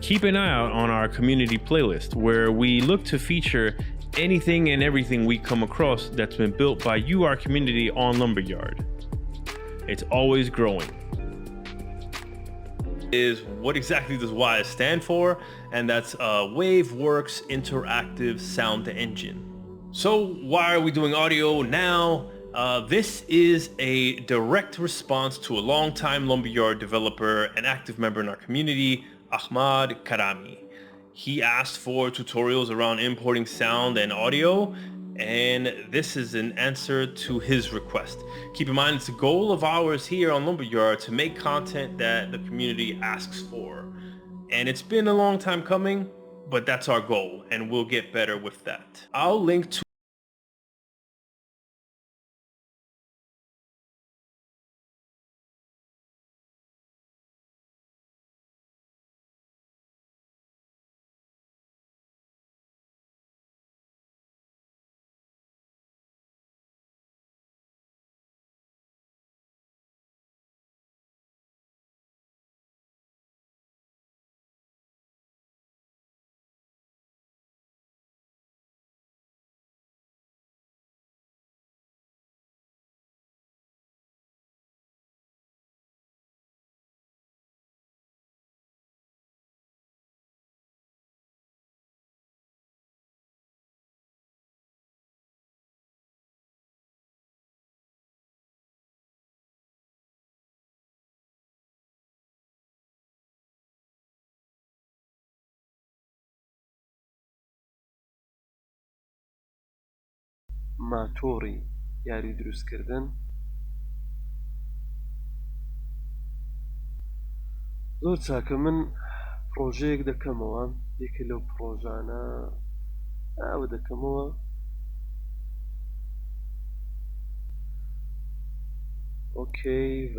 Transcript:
Keep an eye out on our community playlist, where we look to feature anything and everything we come across that's been built by you, our community, on Lumberyard. It's always growing. Is what exactly does WISE stand for? And that's WaveWorks Interactive Sound Engine. So why are we doing audio now? This is a direct response to a longtime Lumberyard developer and active member in our community, Ahmad Karami. He asked for tutorials around importing sound and audio, and this is an answer to his request. Keep in mind, it's a goal of ours here on Lumberyard to make content that the community asks for. And it's been a long time coming, but that's our goal, and we'll get better with that. I'll link to ماتۆڕی یاری دروستکردن زۆر چاکە. من پرۆژەیەک دەکەمەوە، یەکێ لەو پرۆژانە ئاوە دەکەمەوە. ئۆکەی و